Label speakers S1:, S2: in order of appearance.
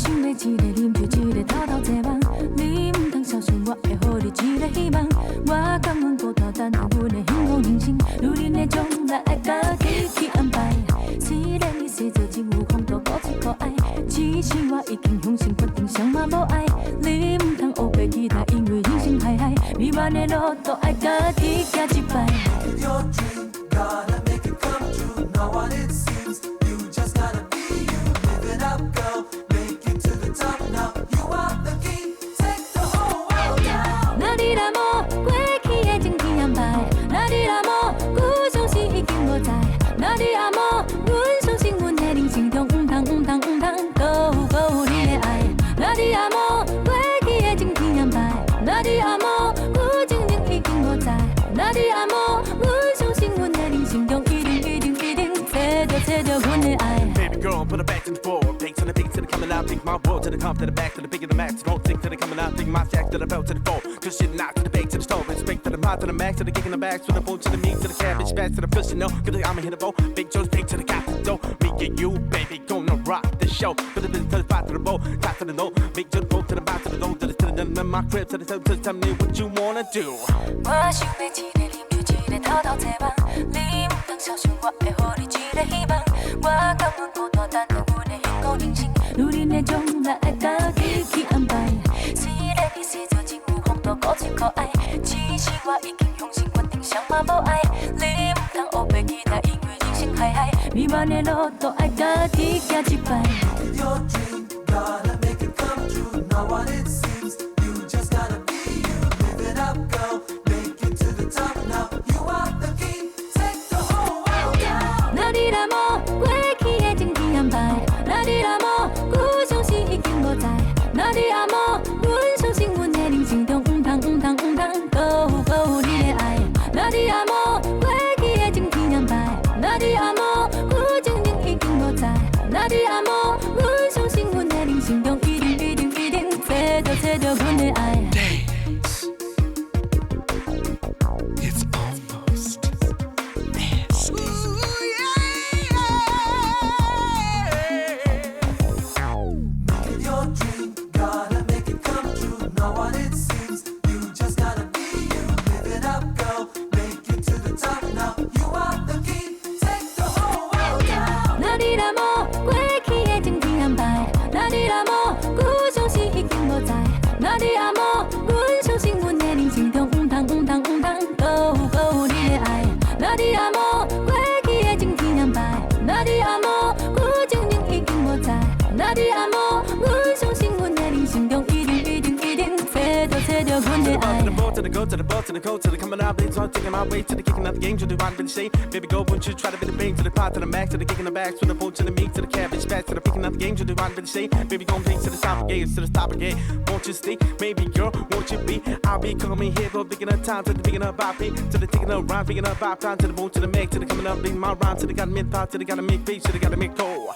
S1: 想要一个啉酒，一个偷偷坐梦，你唔通相信我会予你一个希望。我甘愿孤单等候阮的幸福人生，如恁的将来爱家己去安排。虽然你生做真有风度，古锥可爱，只是我已经相信决定，什么无爱。你唔通乌白期待，因为人生海海，美满的路都爱家己行一摆。
S2: Your dream, gotta make it come true. Not what it seems. You just gotta be you. Live it up, girl. Make it to the top now. You are the key. Take the whole world now.
S1: 那你若无过去的情天安排，那你若无故相思已经无在，那你若无，阮相信阮的人生中唔通搁有你的爱。那你若无过去的情天安排，那你若无故情人已经无在，那你若无，阮相信阮的人生中一定找到阮的爱。
S3: Baby girl, put her back to the floor. Pink to the beat to the coming out. Think my world to the comp to the back to the big of the max. Don't think to the coming out. Think my jack to the belt to the floor. Good shit knock to the bake to the stove. Respect to the pot to the max to the kick in the back. To the bone to the meat to the cabbage. Fast to the push, you know. Cause I'ma hit a bow. Big Joe's big to the cap to the dough. Me and you, baby, gonna rock the show. Put the to the spot to the bow. Top to the low. Big to the boat to the bottom to the low. To the my crib to the tell me what you wanna do.
S1: 我想要一个啉酒，一个偷偷坐梦，你唔通相信我会予你一个希望。我甘愿孤单等候阮的幸福人生，如恁的将来爱家己去安排。虽然你生做真有风度，古锥可爱，只是我已经相信决定，什么无爱。你唔通乌白期待，因为人生海海，美满的路都爱家己行一摆。
S2: Your dream, gotta make it come true. Not what it seems. You just gotta be you. Live it up, girl. Make it to the top now. You are the key. Take the whole world now.
S1: 那你若无过去的情天安排，那你若无故相思已经无在，那你若无，阮相信阮的人生中唔通搁有你的爱。那你若无过去的情天安排，那你若无故情人已经无在，那你若无，阮相信阮的人生中一定找到阮的爱。
S3: Dance. It's almost nasty.
S2: Your dream, gotta make it come true. Not what it seems. You just gotta be you. Live it up, girl. Make it to the top now. You are the key. Take the whole world now.
S1: 那你若无过去的情天安排，那你若无故相思已经无在，那你若无，阮相信阮的人生中唔通搁有你的爱。那你若无过去的情天安排，那你若无故情人已经无在，那你若无，阮相信阮的人生中一定找到阮的爱。
S3: To the boat, to the go, to the boat, to the coat, to the coming out, they start taking my way to the kicking out the game, to the run, really say, baby, go, won't you try to be the bang, to the pot, to the max, to the kicking the back, to the phone, to the meat, to the cabbage, back, to the picking out the game, to the run, really say, baby, gon' play to the top again, to the stop again, won't you stay, maybe girl, won't you be, I'll be coming here, go picking up time, to the picking up bop, to the taking up rhyme, picking up bop, time, to the bone, to the make, to the coming up, being my rhyme, to the gotta make thought, to the gotta make face, to the gotta make go.